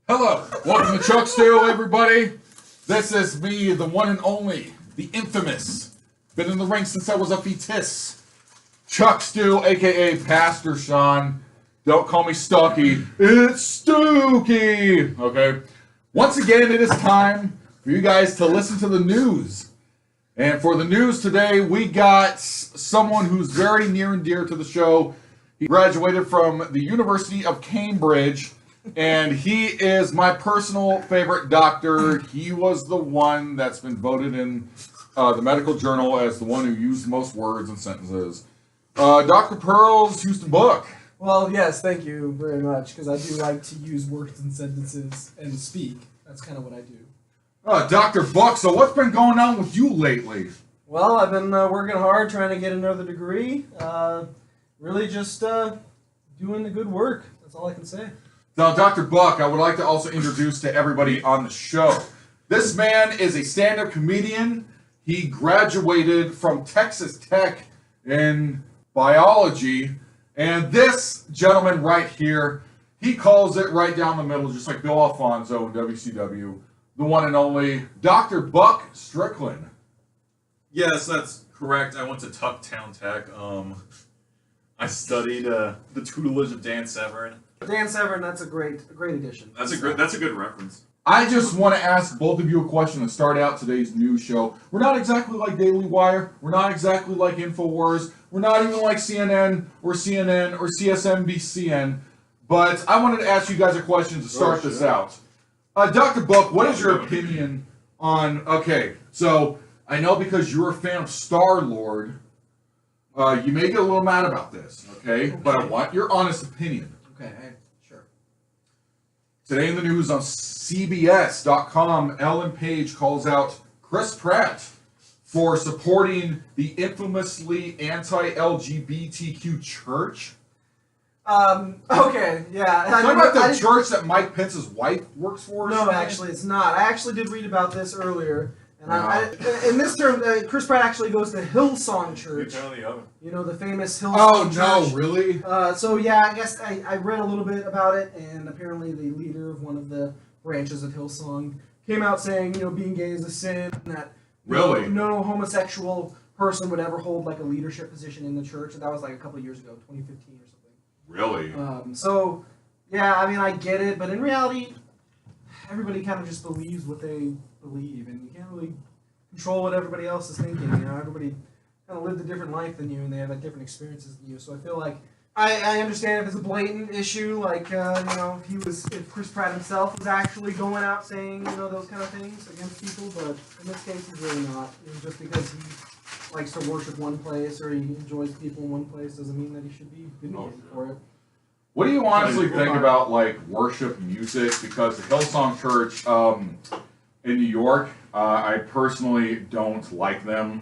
Hello, welcome to Chuck Stu, everybody. This is me, the one and only, the infamous, been in the ring since I was a fetus, Chuck Stu, aka Pastor Sean. Don't call me Stocky, it's Stooky. Okay, once again, it is time for you guys to listen to the news. And for the news today, we got someone who's very near and dear to the show. He graduated from the University of Cambridge. And he is my personal favorite doctor. He was the one that's been voted in the medical journal as the one who used the most words and sentences. Dr. Pearl's Houston Book. Well, yes, thank you very much, because I do like to use words and sentences and speak. That's kind of what I do. Dr. Buck, so what's been going on with you lately? Well, I've been working hard trying to get another degree. Really just doing the good work. That's all I can say. Now, Dr. Buck, I would like to also introduce to everybody on the show. This man is a stand-up comedian. He graduated from Texas Tech in biology. And this gentleman right here, he calls it right down the middle, just like Bill Alfonso in WCW, the one and only Dr. Buck Strickland. Yes, that's correct. I went to Tucktown Tech. I studied the tutelage of Dan Severn. Dan Severn, that's a great addition. That's a good reference. I just want to ask both of you a question to start out today's news show. We're not exactly like Daily Wire. We're not exactly like InfoWars. We're not even like CNN or CSNBCN. But I wanted to ask you guys a question to start this out. Dr. Buck, what is your opinion on... Okay, so I know because you're a fan of Star-Lord, you may get a little mad about this, okay? But I want your honest opinion. Okay, sure. Today in the news on CBS.com, Ellen Page calls out Chris Pratt for supporting the infamously anti-LGBTQ church. Okay, yeah. Talking about the church that Mike Pence's wife works for? No, actually, it's not. I actually did read about this earlier. And in this term, Chris Pratt actually goes to Hillsong Church. You know, the famous Hillsong Church. Oh, no, really? So, yeah, I guess I read a little bit about it, and apparently the leader of one of the branches of Hillsong came out saying, you know, being gay is a sin, and that no homosexual person would ever hold, like, a leadership position in the church. And that was, like, a couple of years ago, 2015 or something. Really? So, yeah, I mean, I get it, but in reality, everybody kind of just believes what they believe, and you can't really control what everybody else is thinking. You know, everybody kind of lived a different life than you, and they have different experiences than you. So I feel like I understand if it's a blatant issue, like you know, if Chris Pratt himself was actually going out saying, you know, those kind of things against people, but in this case, he's really not. You know, just because he likes to worship one place or he enjoys people in one place doesn't mean that he should be vindicated for it. What do you honestly think about, like, worship music? Because the Hillsong Church in New York, I personally don't like them.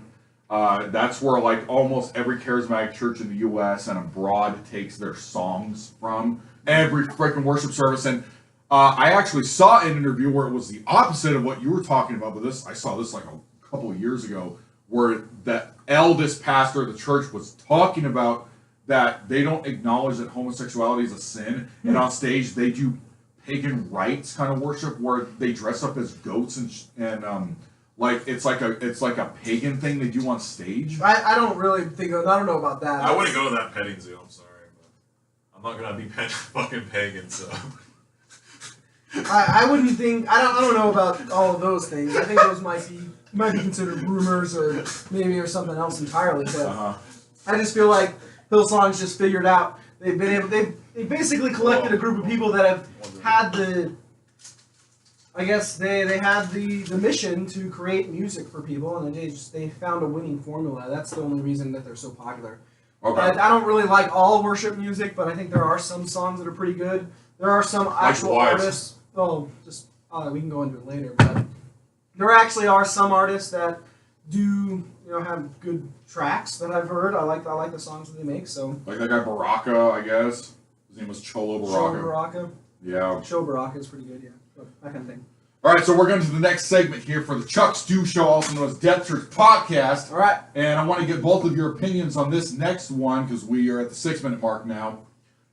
That's where, like, almost every charismatic church in the U.S. and abroad takes their songs from. Every freaking worship service. And I actually saw an interview where it was the opposite of what you were talking about. But I saw this, like, a couple of years ago, where that eldest pastor of the church was talking about that they don't acknowledge that homosexuality is a sin, and on stage they do pagan rites kind of worship where they dress up as goats and like it's like a pagan thing they do on stage. I don't really think I don't know about that. I wouldn't go to that petting zoo. I'm sorry, but I'm not gonna be fucking pagan. So I wouldn't think I don't know about all of those things. I think those might be considered rumors or something else entirely. But I just feel like Hillsong's just figured out they basically collected a group of people that have had the mission to create music for people, and they found a winning formula. That's the only reason that they're so popular. Okay. I don't really like all worship music, but I think there are some songs that are pretty good. There are some actual artists. Oh, we can go into it later, but there actually are some artists that do, you know, have good tracks that I've heard. I like the songs that they make. So like that guy Baraka, I guess. His name was Cholo Baraka. Cholo Baraka. Yeah. Cholo Baraka is pretty good. Yeah, that kind of thing. All right, so we're going to the next segment here for the Chuck Stu Show, also known as Death Church Podcast. All right. And I want to get both of your opinions on this next one because we are at the 6-minute mark now.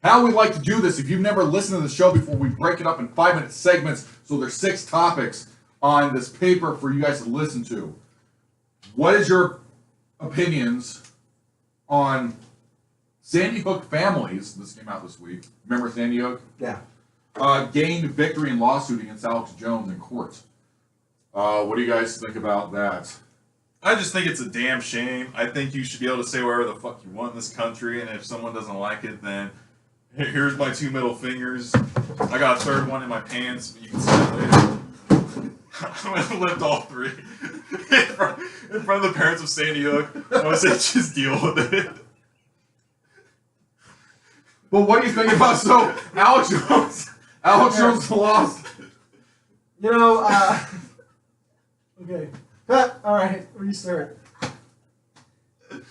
How we like to do this, if you've never listened to the show before, we break it up in 5-minute segments. So there's 6 topics on this paper for you guys to listen to. What is your opinions on Sandy Hook families? This came out this week. Remember Sandy Hook? Yeah. Gained victory in lawsuit against Alex Jones in court. What do you guys think about that? I just think it's a damn shame. I think you should be able to say whatever the fuck you want in this country, and if someone doesn't like it, then here's my 2 middle fingers. I got a 3rd one in my pants, but you can see it later. I'm gonna lift all 3 in front of the parents of Sandy Hook. I would say just deal with it. But what do you think about Alex Jones? Alex Jones lost. You know, okay. All right, restart. I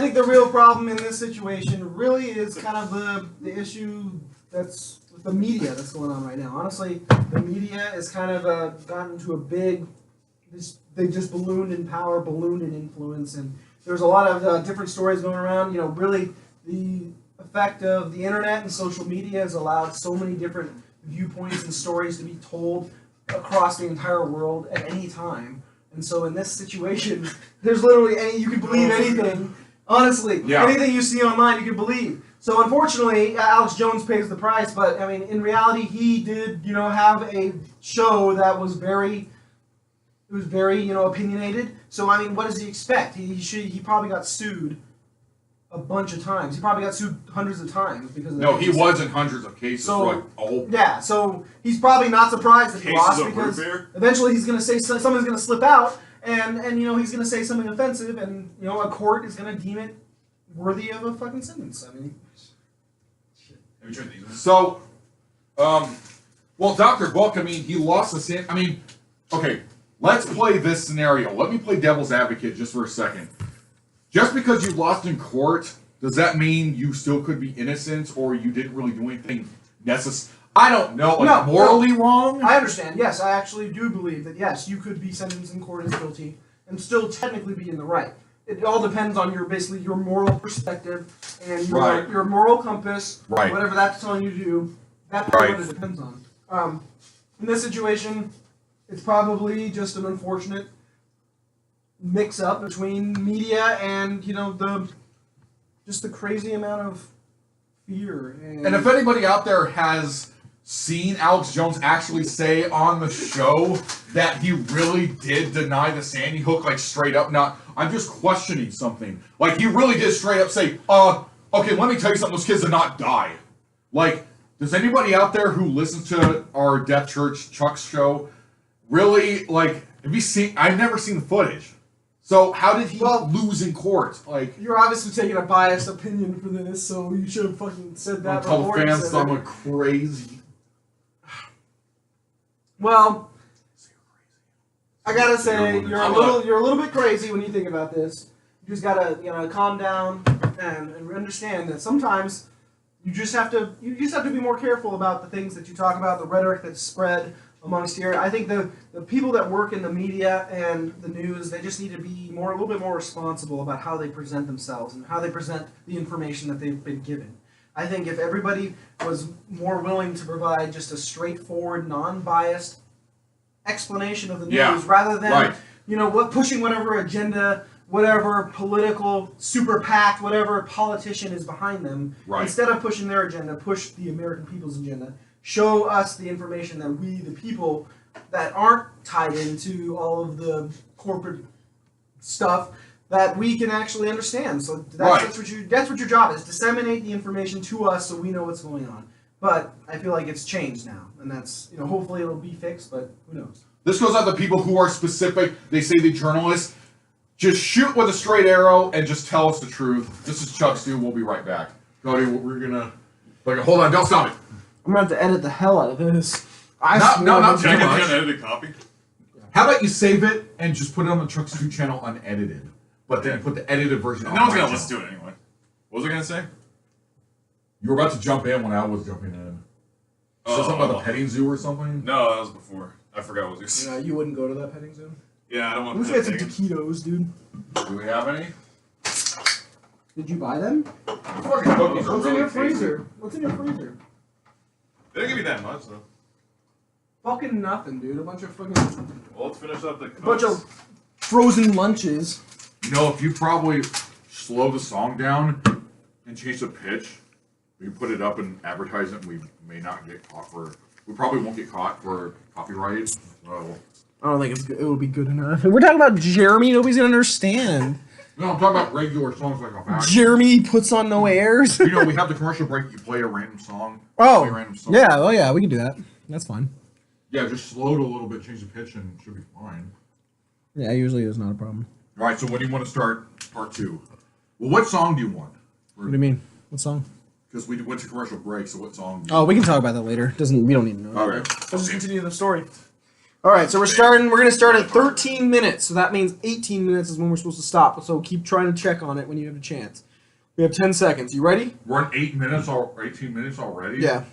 think the real problem in this situation really is kind of the issue that's with the media that's going on right now. Honestly, the media is kind of gotten into a big. They just ballooned in power, ballooned in influence, and there's a lot of different stories going around. You know, really the effect of the internet and social media has allowed so many different viewpoints and stories to be told across the entire world at any time. And so in this situation, there's literally you can believe anything. Honestly, anything you see online, you can believe. So unfortunately, Alex Jones pays the price. But I mean, in reality, he did, have a show that was very, opinionated. So I mean, what does he expect? He probably got sued a bunch of times. He probably got sued hundreds of times because of he was in hundreds of cases. So so he's probably not surprised that he lost because eventually he's going to say someone's going to slip out and he's going to say something offensive and a court is going to deem it worthy of a fucking sentence. I mean, shit. Have you tried these ones? So, well, Dr. Book, I mean, he lost okay, let's play this scenario. Let me play devil's advocate just for a second. Just because you lost in court, does that mean you still could be innocent or you didn't really do anything necessary? I don't know. Morally wrong? I understand. Yes, I actually do believe that, yes, you could be sentenced in court as guilty and still technically be in the right. It all depends on your moral perspective and your moral compass, whatever that's telling you to do. That's what it depends on. In this situation, it's probably just an unfortunate mix-up between media and the crazy amount of fear. And if anybody out there has seen Alex Jones actually say on the show that he really did deny the Sandy Hook, like straight up, I'm just questioning something. Like he really did straight up say, okay, let me tell you something, those kids did not die. Like, does anybody out there who listens to our Death Church Chuck's show really, like, have you seen, I've never seen the footage. So how did he lose in court? Like, you're obviously taking a biased opinion for this, so you should have fucking said that before. Tell fans I'm crazy. Well, I gotta say you're a little bit crazy when you think about this. You just gotta calm down and understand that sometimes you just have to be more careful about the things that you talk about, the rhetoric that's spread amongst here. I think the people that work in the media and the news, they just need to be a little bit more responsible about how they present themselves and how they present the information that they've been given. I think if everybody was more willing to provide just a straightforward, non-biased explanation of the news rather than pushing whatever agenda, whatever political super PAC, whatever politician is behind them, instead of pushing their agenda, push the American people's agenda. Show us the information that we, the people that aren't tied into all of the corporate stuff, that we can actually understand. So that's what your job is. Disseminate the information to us so we know what's going on. But I feel like it's changed now, and that's hopefully it'll be fixed, but who knows. This goes out to people who are specific. They say the journalists just shoot with a straight arrow and just tell us the truth. This is Chuck Stu. We'll be right back. Cody, we're gonna hold on. Don't stop it. I'm going to have to edit the hell out of this. Not too much. Can I get an edited copy? How about you save it and just put it on the Chuck Stu channel unedited, but then put the edited version on no one's going to listen to it anyway. What was I going to say? You were about to jump in when I was jumping in. Something about the petting zoo or something? No, that was before. I forgot what it was. You wouldn't go to that petting zoo? Yeah, I don't want to. Let's get some taquitos, dude. Do we have any? Did you buy them? Fucking cookies are What's in really your tasty. freezer? What's in your freezer? They didn't give me that much though. Fucking nothing, dude. A bunch of fucking. Well, let's finish up the. A bunch of frozen lunches. You know, if you probably slow the song down and change the pitch, we put it up and advertise it, we may not get caught for. We probably won't get caught for copyright. So. I don't think it's good. It will be good enough. We're talking about Jeremy. Nobody's gonna understand. No, I'm talking about regular songs like a fact. Jeremy puts on no airs. You know, we have the commercial break. You play a random song. Oh, play a random song. yeah. Oh, yeah. We can do that. That's fine. Yeah, just slow it a little bit, change the pitch, and it should be fine. Yeah, usually it's not a problem. All right. So when do you want to start part 2? Well, what song do you want? What do you mean? What song? Because we went to commercial break. So what song? Oh, we can talk about that later. We don't need to know. All right. Let's just continue the story. All right, so we're gonna start at 13 minutes. So that means 18 minutes is when we're supposed to stop. So keep trying to check on it when you have a chance. We have 10 seconds. You ready? We're on 8 minutes or 18 minutes already. Yeah.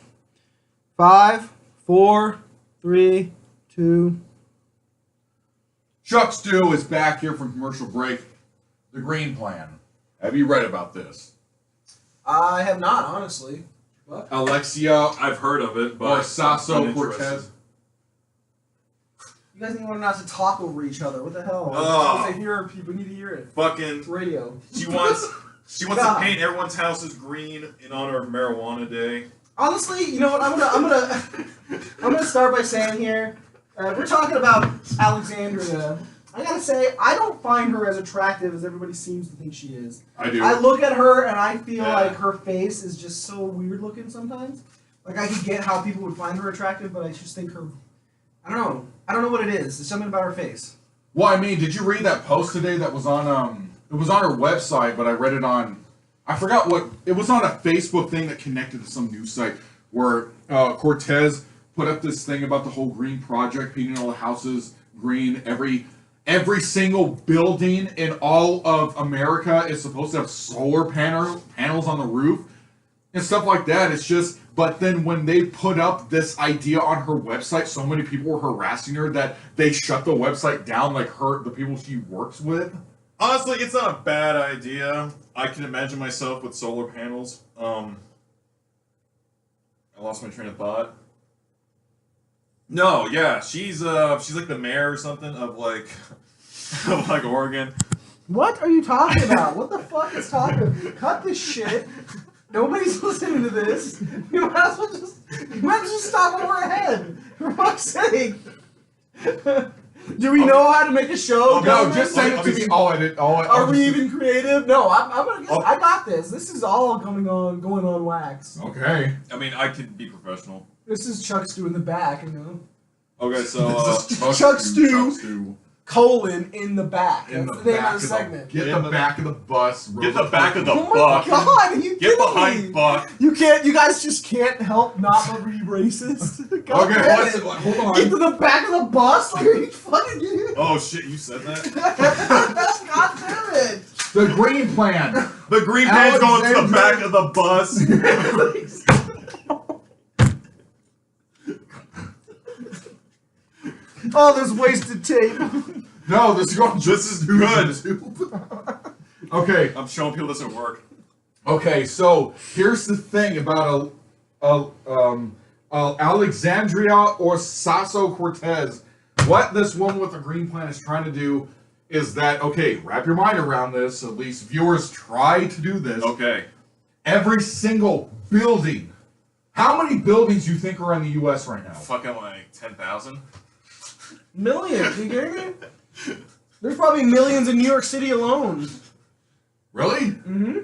5, 4, 3, 2. Chuck Stu is back here from commercial break. The Green Plan. Have you read about this? I have not, honestly. What? Alexia I've heard of it, or but Sasso uninterested. Cortez. You guys need to learn not to talk over each other. What the hell? Oh. People need to hear it. Fucking. It's radio. She wants God. to paint everyone's houses green in honor of Marijuana Day. Honestly, you know what? I'm gonna start by saying here, we're talking about Alexandria. I gotta say, I don't find her as attractive as everybody seems to think she is. I do. I look at her and I feel Yeah. like her face is just so weird looking sometimes. Like I could get how people would find her attractive, but I just think her. I don't know. I don't know what it is. There's something about her face. Well, I mean, did you read that post today that was on it was on her website, but I read it on I forgot what it was on a Facebook thing that connected to some news site where Cortez put up this thing about the whole green project, painting all the houses green. Every single building in all of America is supposed to have solar panels on the roof and stuff like that. It's just, but then when they put up this idea on her website, so many people were harassing her that they shut the website down, like the people she works with. Honestly, it's not a bad idea. I can imagine myself with solar panels. I lost my train of thought. No, yeah, she's like the mayor or something of like of like Oregon. What are you talking about? What the fuck is talking? Cut this shit. Nobody's listening to this. You might as well just stop over her head. For fuck's sake. Do we know how to make a show? No, just send it to me. Are we even creative? No, I'm gonna. I got this. This is all going on wax. Okay. I mean, I could be professional. This is Chuck Stu in the back, you know. Okay, so Chuck Stu. Colon in the back. In That's the the name back of the segment. Get the back of the bus. Get the back of the Oh my buck. god, are you Get kidding behind me? Buck. You guys just can't help not be racist. God Okay, damn let's it. hold on. Get to the back of the bus? Like, are you fucking kidding me? Oh shit, you said that? God damn it. The Green Plan. The green pan's going to the back of the bus. Oh, there's wasted tape. No, this is going. This is good. Okay. I'm showing people this at work. Okay. So here's the thing about Alexandria or Sasso Cortez. What this woman with the Green Plan is trying to do is that, okay, wrap your mind around this. At least viewers try to do this. Okay. Every single building. How many buildings do you think are in the U.S. right now? Fucking like 10,000. Millions, you kidding me? There's probably millions in New York City alone. Really? Mm-hmm.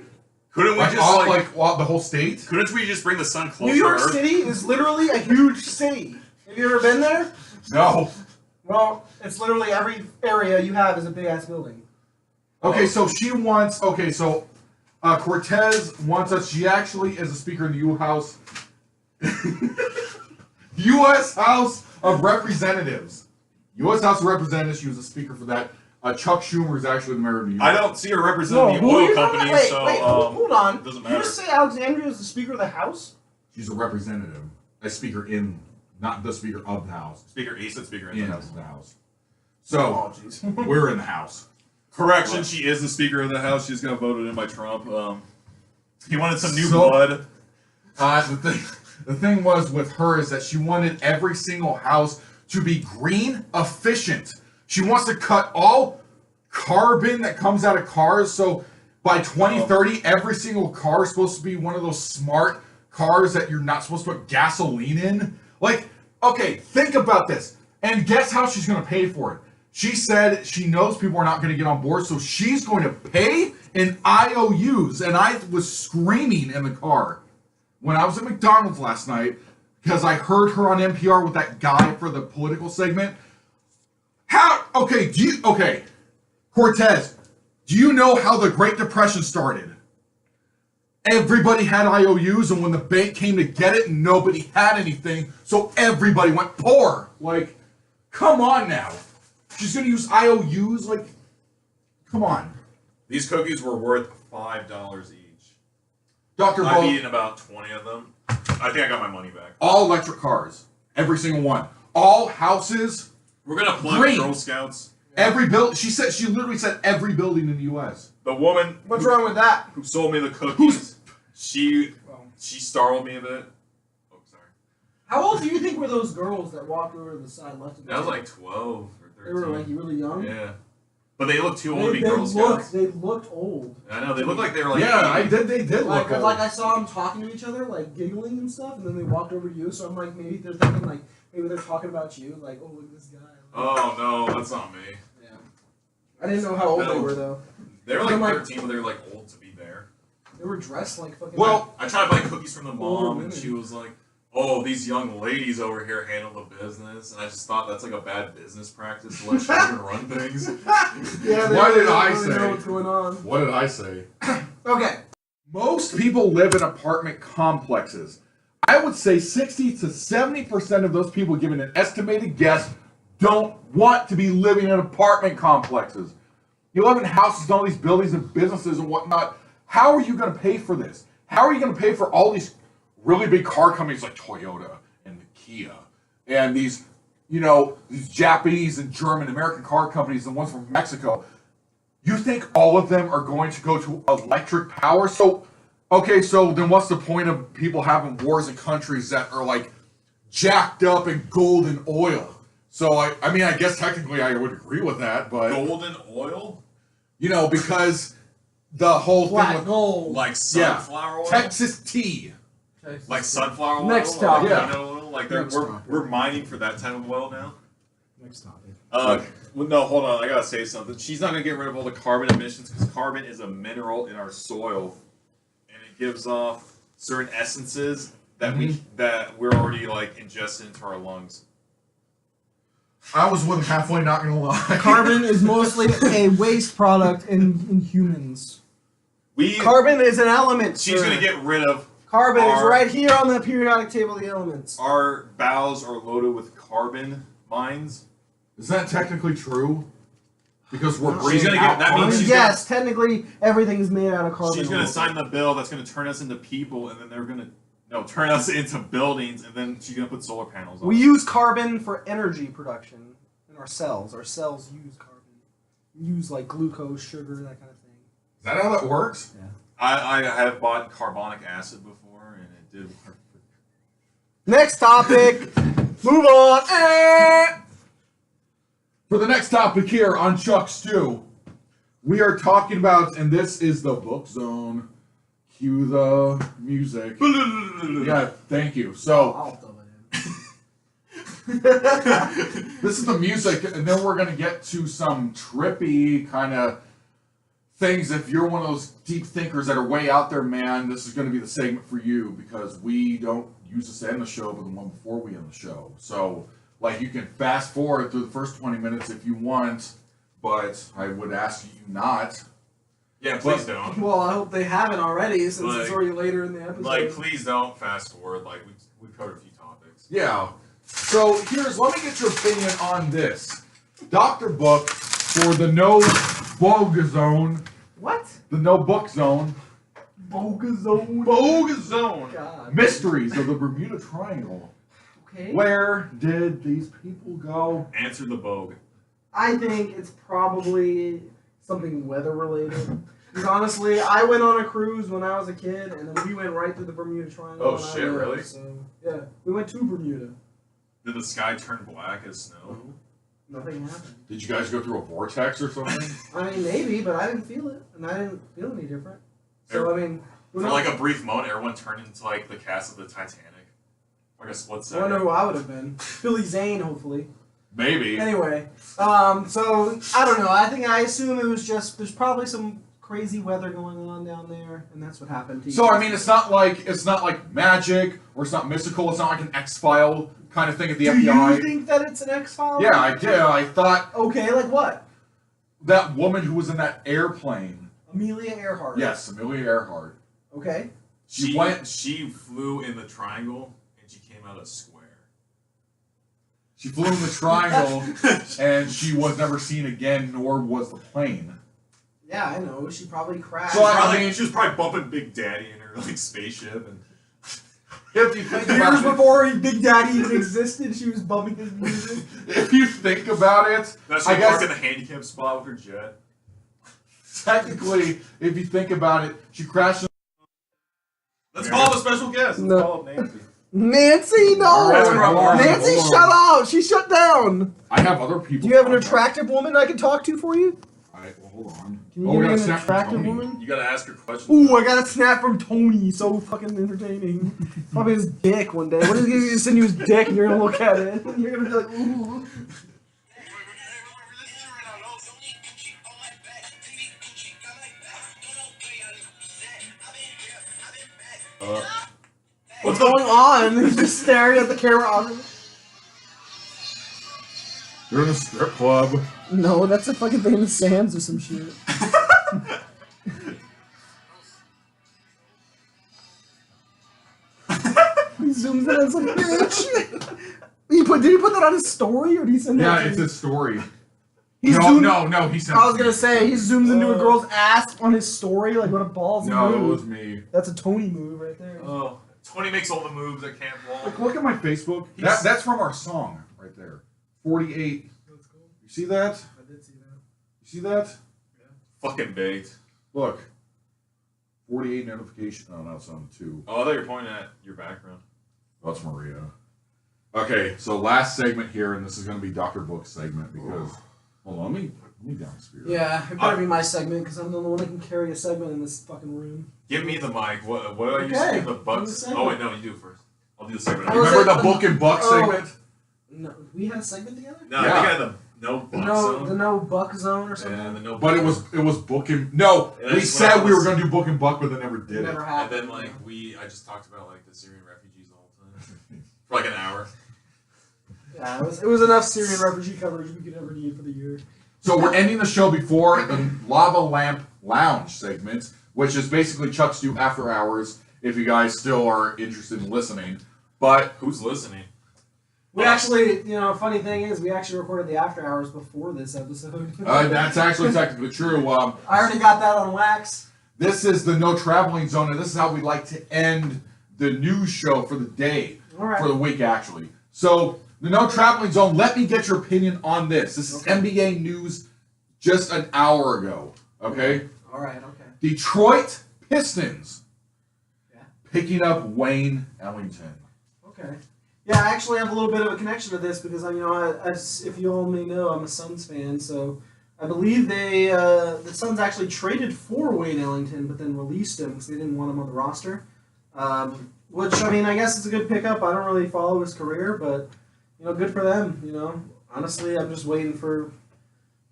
Couldn't we Like, just all, like the whole state? couldn't we just bring the sun closer New York to Earth? City is literally a huge city. Have you ever been there? No. Well, it's literally every area you have is a big ass building. Okay, so she wants. Okay, so Cortez wants us. She actually is a speaker in the U.S. House of Representatives. U.S. House of Representatives. She was a speaker for that. Chuck Schumer is actually the mayor of New York. I don't see her representing the who are oil you talking company, about? so Wait, hold on. doesn't Did you matter. just say Alexandria is the Speaker of the House? She's a representative, a speaker in, not the speaker of the House. Speaker, he said speaker in In the house. the House. So Oh, jeez. we're in the House. Correction, she is the Speaker of the House. She's gonna vote it in by Trump. He wanted some new So- blood. The thing was with her is that she wanted every single house to be green efficient. She wants to cut all carbon that comes out of cars. So by 2030, every single car is supposed to be one of those smart cars that you're not supposed to put gasoline in. Like, okay, think about this. And guess how she's going to pay for it? She said she knows people are not going to get on board, so she's going to pay in IOUs. And I was screaming in the car when I was at McDonald's last night because I heard her on NPR with that guy for the political segment. Okay, Cortez, do you know how the Great Depression started? Everybody had IOUs, and when the bank came to get it, nobody had anything, so everybody went poor. Like, come on now. She's gonna use IOUs? Like, come on. These cookies were worth $5 each. Dr. I've Bo, eaten about 20 of them. I think I got my money back. all electric cars. Every single one. All houses. We're gonna plug Green. Girl Scouts. Every build. She literally said every building in the U.S. The woman What's wrong with that? who sold me the cookies, she startled me a bit. Oh, sorry. How old do you think were those girls that walked over to the side left? Of the That was table? like 12 or 13. They were like really young. Yeah. But they look too old to be Girl looked, Scouts. they looked old. I know, they look like they were like... Yeah, 80. they did Like, look old. like I saw them talking to each other, like giggling and stuff, and then they walked over to you. So I'm like, maybe they're thinking like, maybe they're talking about you. Like, oh look at this guy. Oh, no, that's not me. Yeah. I didn't know how old No. they were though. They were I'm like like- 13, but they were like old to be there. They were dressed like fucking. Well, I tried to buy cookies from the Older mom, and women. she was like, "Oh, these young ladies over here handle the business," and I just thought that's like a bad business practice to let children run things. yeah, they What really did don't I really say? know what's going on. What did I say? Okay. Most people live in apartment complexes. I would say 60 to 70% of those people, given an estimated guess, don't want to be living in apartment complexes. You live in houses and all these buildings and businesses and whatnot. How are you going to pay for this? How are you going to pay for all these really big car companies like Toyota and Kia and these, these Japanese and German, American car companies and ones from Mexico? You think all of them are going to go to electric power? So then what's the point of people having wars in countries that are like jacked up in gold and oil? So I mean, I guess technically I would agree with that, but Golden oil, because the whole thing Black with gold. like sunflower oil, Texas tea. like sunflower oil, Next or topic. like peanut oil. Like Next we're topic. we're mining for that type of oil now. Next topic. Well, no, hold on. I gotta say something. She's not gonna get rid of all the carbon emissions because carbon is a mineral in our soil, and it gives off certain essences that we're already like ingested into our lungs. I was with him halfway, not gonna lie. Carbon is mostly a waste product in humans. We Carbon is an element. she's sir. gonna get rid of Carbon is our- right here on the periodic table of the elements. our bowels are loaded with carbon mines. Is that technically true? Because we're No. breathing She's gonna get- out that means carbon? she's Yes, technically everything's made out of carbon. She's gonna sign the bill that's gonna turn us into people, and then they're gonna turn us into buildings, and then she's gonna put solar panels on. We use carbon for energy production in our cells. Our cells use carbon. We use like glucose, sugar, that kind of thing. Is that how that works? I have bought carbonic acid before, and it did work. Next topic. Move on. For the next topic here on Chuck Stu, we are talking about, and this is the book zone. Cue the music. Yeah, thank you. So, I'll throw it in. this is the music, and then we're going to get to some trippy kind of things. If you're one of those deep thinkers that are way out there, man, this is going to be the segment for you because we don't use this to end the show, but the one before we end the show. So, like, you can fast forward through the first 20 minutes if you want, but I would ask you not. Yeah, please don't. Well, I hope they haven't already since it's Like- already later in the episode. Like, please don't fast forward. Like, we've covered a few topics. Yeah. So let me get your opinion on this. Dr. Book for the no bog zone. What? The no book zone. Bogazone. Bog zone. God. Mysteries of the Bermuda Triangle. Okay. Where did these people go? Answer the Vogue. I think it's probably something weather related. Because honestly, I went on a cruise when I was a kid, and then we went right through the Bermuda Triangle. Oh shit, really? So yeah, we went to Bermuda. Did the sky turn black as snow? Nothing happened. Did you guys go through a vortex or something? I mean, maybe, but I didn't feel it, and I didn't feel any different. So I mean, for like a brief moment, everyone turned into like the cast of the Titanic. Like a split second. I don't know who I would have been. Billy Zane, hopefully. Maybe. Anyway, so I don't know. I assume it was just there's probably some crazy weather going on down there, and that's what happened to you. So I mean, it's not like magic or it's not mystical. It's not like an X-File kind of thing at the FBI. Do you think that it's an X-File? Yeah, I did. I thought. Okay, like what? That woman who was in that airplane. Amelia Earhart. Yes, Amelia Earhart. Okay. She flew in the triangle and she came out a square. She flew in the triangle and she was never seen again, nor was the plane. Yeah, I know. She probably crashed. So I mean, she was probably bumping Big Daddy in her like spaceship and. If you think about years it, before Big Daddy even existed, she was bumping his music. if you think about it, that's I she guess parked in the handicap spot with her jet. Technically, if you think about it, she crashed. Let's call up a special guest. Let's call up Nancy. Nancy, no! All right, Nancy, hold on. shut up! She shut down! I have other people. Do you have an attractive woman I can talk to for you? Alright, well, hold on. Can you we give me got a an snap from attractive Tony. woman? You gotta ask her questions. Ooh, I got a snap from Tony. So fucking entertaining. Probably his dick one day. What if he send you his dick and you're gonna look at it? And you're gonna be like, ooh. What's going on? He's just staring at the camera. You're in a strip club. No, that's a fucking thing in Sam's or some shit. He zooms in and like, bitch. Did he put that on his story or did he send Yeah, that to it's you? his story. He No, zoomed- no, he said. I was gonna say, he zooms into a girl's ass on his story, like what a ballsy No, it move. was me. That's a Tony move right there. Oh, Tony makes all the moves at Camp Wall. Like, look at my Facebook. He's- That's from our song right there. 48. That's cool. You see that? I did see that. You see that? Fucking baked. Look. 48 notification. Oh, no, it's on 2. Oh, I thought you were pointing at your background. That's Maria. Okay, so last segment here, and this is going to be Dr. Book's segment because. Hold on, let me down the spear. Yeah, it better be my segment because I'm the only one that can carry a segment in this fucking room. Give me the mic. What do I use to Okay, give the do bucks? the segment. Oh wait, no, you do it first. I'll do the segment. Oh, Remember it- the Book and Buck Oh. segment? No, we had a segment together. No, Yeah. I think I had the no bucks The zone. no buck zone or something. And the no. But it was Book and. No, Yeah, we that's said what I we were was- going to do Book and Buck, but then never It did it. never And happened. then like I just talked about like the Syrian refugees the whole time for like an hour. Yeah, it was enough Syrian refugee coverage we could ever need for the year. So we're ending the show before the Lava Lamp Lounge segment, which is basically Chuck Stu After Hours, if you guys still are interested in listening. But Who's listening? We actually, funny thing is, we actually recorded the after hours before this episode. that's actually technically true. I already got that on wax. This is the No Traveling Zone, and this is how we like to end the news show for the day, All right. for the week, actually. So, the No Traveling Zone, let me get your opinion on this. This is Okay. NBA news just an hour ago, okay? All right. Okay. Detroit Pistons Yeah. picking up Wayne Ellington. Okay. Yeah, I actually have a little bit of a connection to this because if you all may know, I'm a Suns fan. So I believe the Suns actually traded for Wayne Ellington, but then released him because they didn't want him on the roster. Which I guess it's a good pickup. I don't really follow his career, but good for them. Honestly, I'm just waiting for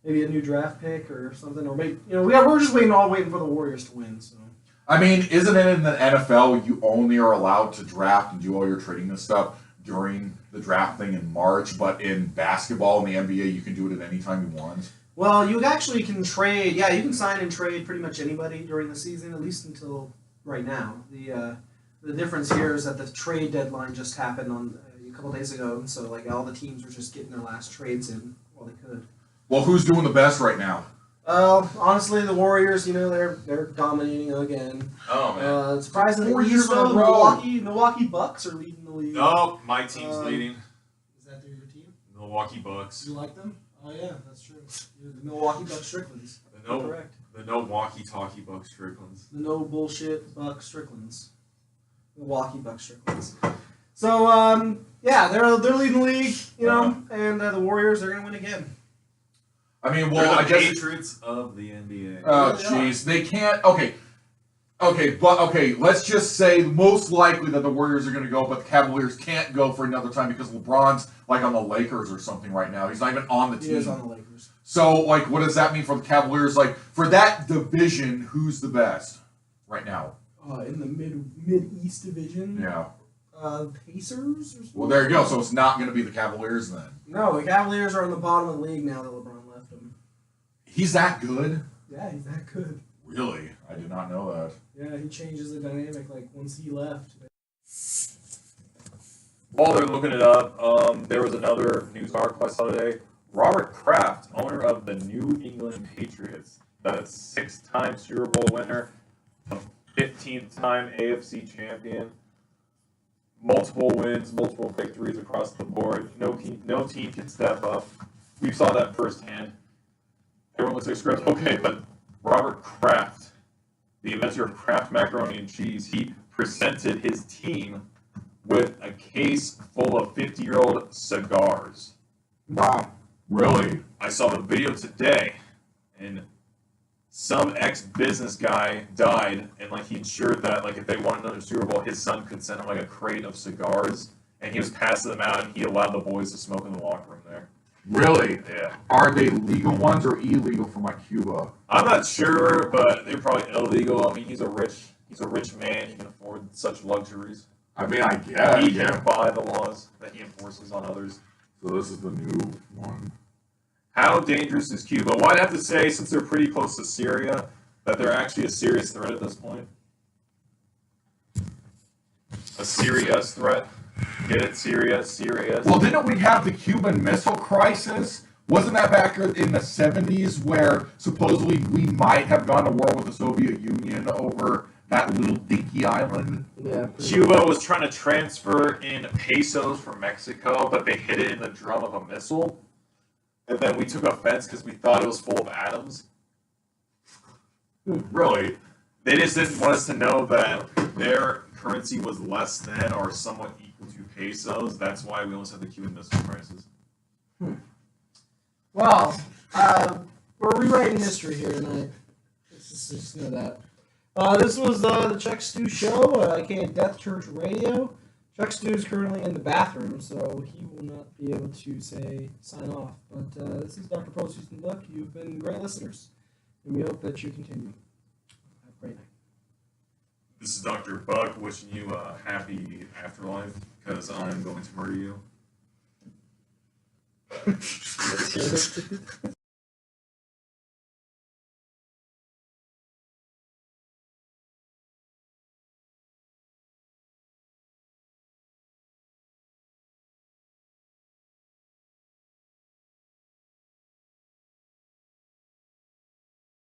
maybe a new draft pick or something, or maybe we're just all waiting for the Warriors to win. So. I mean, isn't it in the NFL you only are allowed to draft and do all your trading and stuff during the draft thing in March, but in basketball in the NBA you can do it at any time you want? Well, you actually can trade. Yeah, you can sign and trade pretty much anybody during the season, at least until right now. The difference here is that the trade deadline just happened on a couple days ago, so like all the teams were just getting their last trades in while they could. Well, who's doing the best right now? Honestly, the Warriors, they're dominating again. Oh man. Surprisingly, 4 years in a the row. Milwaukee Bucks are leading the league. Oh, my team's leading. Is that your team? Milwaukee Bucks. Do you like them? Oh yeah, that's true. You're the Milwaukee Bucks Stricklands. Correct. The no walkie-talkie Buck Stricklands. The no bullshit Buck Stricklands. The walkie Buck Stricklands. So, yeah, they're leading the league, you know, and the Warriors are going to win again. I mean, They're well, the I guess. Patriots of the NBA. Oh, They jeez. They can't. Okay. Okay, let's just say most likely that the Warriors are going to go, but the Cavaliers can't go for another time because LeBron's like on the Lakers or something right now. He's not even on the team. He is on the Lakers. So, like, what does that mean for the Cavaliers? Like, for that division, who's the best right now? In the mid-East division. Yeah. Pacers or something? Well, there you go. So it's not going to be the Cavaliers then. No, the Cavaliers are on the bottom of the league now that LeBron left them. He's that good? Yeah, he's that good. Really? I did not know that. Yeah, he changes the dynamic, like, once he left. While they're looking it up, there was another news article I saw today. Robert Kraft, owner of the New England Patriots, the 6-time Super Bowl winner, a 15th-time AFC champion, multiple wins, multiple victories across the board. No team can step up. We saw that firsthand. Everyone looks like script. Okay, but Robert Kraft, the inventor of Kraft macaroni and cheese, he presented his team with a case full of 50-year-old cigars. Wow. Really? I saw the video today, and some ex-business guy died, and like he ensured that like if they won another Super Bowl, his son could send him like a crate of cigars, and he was passing them out, and he allowed the boys to smoke in the locker room there. Really? Yeah. Are they legal ones or illegal from like Cuba? I'm not sure, but they're probably illegal. I mean, he's a rich man. He can afford such luxuries. I mean, I guess. He can defy the laws that he enforces on others. So this is the new one. How dangerous is Cuba? Well, I'd have to say, since they're pretty close to Syria, that they're actually a serious threat at this point. A serious threat. Get it? Serious. Well, didn't we have the Cuban Missile Crisis? Wasn't that back in the 70s where supposedly we might have gone to war with the Soviet Union over that little dinky island? Yeah. Cuba was trying to transfer in pesos from Mexico, but they hid it in the drum of a missile. And then we took offense because we thought it was full of atoms. Really? They just didn't want us to know that their currency was less than or somewhat equal to pesos. That's why we almost had the Cuban Missile Crisis. Well, we're rewriting history here tonight. Just know that. This was the Chuck Stu Show, aka Death Church Radio. Chuck Stu is currently in the bathroom, so he will not be able to sign off. But this is Dr. Post Houston Buck. You've been great listeners, and we hope that you continue. Have a great night. This is Dr. Buck wishing you a happy afterlife because I'm going to murder you.